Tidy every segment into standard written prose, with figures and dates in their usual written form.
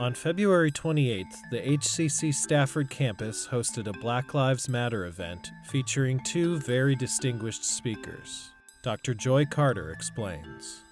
On February 28th, the HCC Stafford campus hosted a Black Lives Matter event featuring two very distinguished speakers. Dr. Joy Carter explains.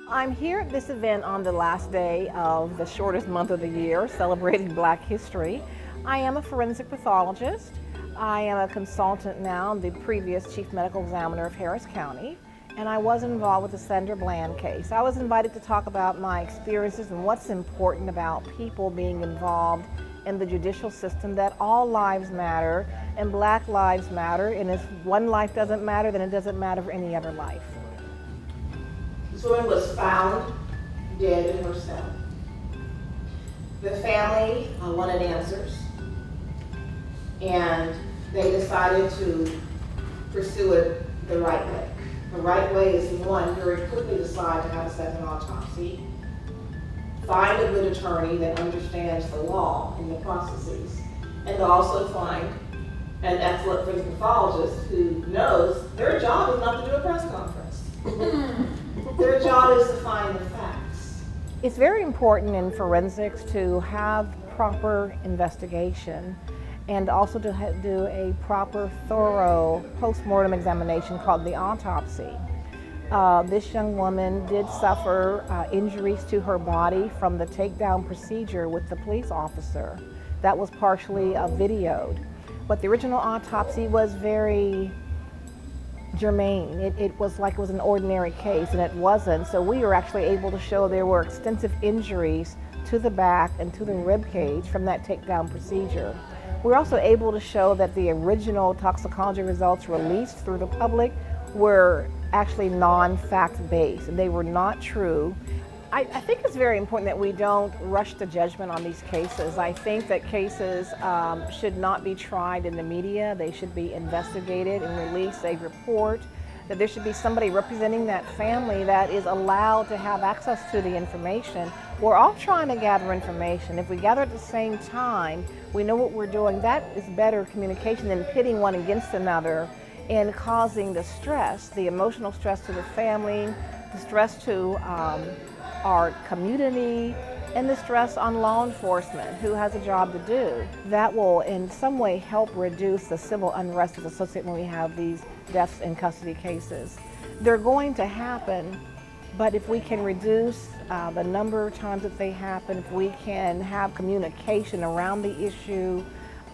I'm here at this event on the last day of the shortest month of the year, celebrating Black history. I am a forensic pathologist. I am a consultant now, the previous chief medical examiner of Harris County, and I was involved with the Sandra Bland case. I was invited to talk about my experiences and what's important about people being involved in the judicial system, that all lives matter and Black lives matter, and if one life doesn't matter, then it doesn't matter for any other life. This woman was found dead in her cell. The family wanted answers, and they decided to pursue it the right way. The right way is, one, very quickly decide to have a second autopsy, find a good attorney that understands the law and the processes, and also find an excellent forensic pathologist who knows their job is not to do a press conference. Their job is to find the facts. It's very important in forensics to have proper investigation and also to do a proper, thorough post-mortem examination called the autopsy. This young woman did suffer injuries to her body from the takedown procedure with the police officer. That was partially videoed. But the original autopsy was very germane. It was like it was an ordinary case, and it wasn't. So we were actually able to show there were extensive injuries to the back and to the rib cage from that takedown procedure. We're also able to show that the original toxicology results released through the public were actually non-fact based, and they were not true. I think it's very important that we don't rush to judgment on these cases. I think that cases should not be tried in the media. They should be investigated and release a report, that there should be somebody representing that family that is allowed to have access to the information. We're all trying to gather information. If we gather at the same time, we know what we're doing. That is better communication than pitting one against another and causing the stress, the emotional stress to the family, the stress to our community, and the stress on law enforcement who has a job to do. That will in some way help reduce the civil unrest that's associated when we have these deaths in custody cases. They're going to happen, but if we can reduce the number of times that they happen, if we can have communication around the issue,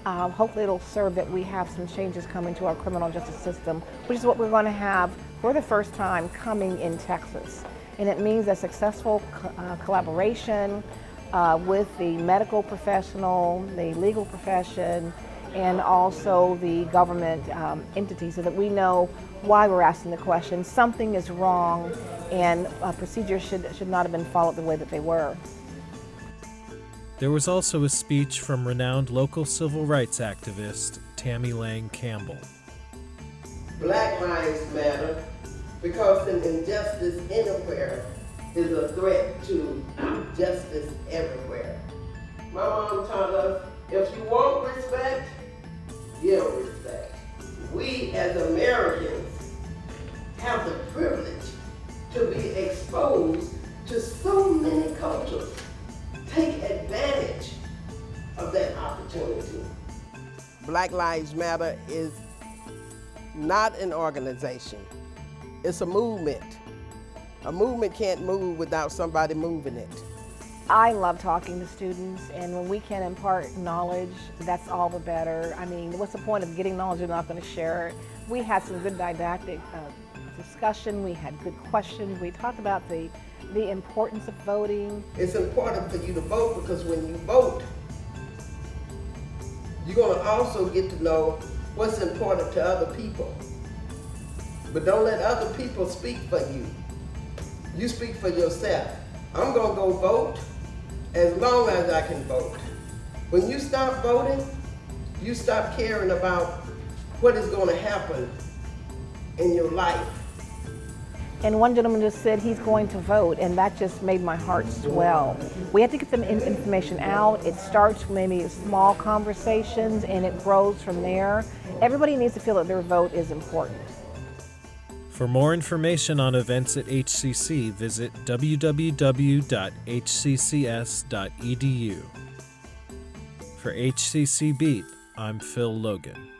hopefully it'll serve that we have some changes coming to our criminal justice system, which is what we're going to have for the first time coming in Texas. And it means a successful collaboration with the medical professional, the legal profession, and also the government entities, so that we know why we're asking the question. Something is wrong, and procedures should not have been followed the way that they were. There was also a speech from renowned local civil rights activist Tammy Lang Campbell. Black lives matter because an injustice anywhere is a threat to justice everywhere. My mom taught us, if you want respect, give respect. We as Americans have the privilege to be exposed to so many cultures. Take advantage of that opportunity. Black Lives Matter is not an organization. It's a movement. A movement can't move without somebody moving it. I love talking to students, and when we can impart knowledge, that's all the better. I mean, what's the point of getting knowledge if you're not going to share it? We had some good didactic discussion. We had good questions. We talked about the importance of voting. It's important for you to vote because when you vote, you're going to also get to know what's important to other people. But don't let other people speak for you. You speak for yourself. I'm going to go vote as long as I can vote. When you stop voting, you stop caring about what is going to happen in your life. And one gentleman just said he's going to vote, and that just made my heart swell. We have to get the information out. It starts maybe with small conversations, and it grows from there. Everybody needs to feel that their vote is important. For more information on events at HCC, visit www.hccs.edu. For HCC Beat, I'm Phil Logan.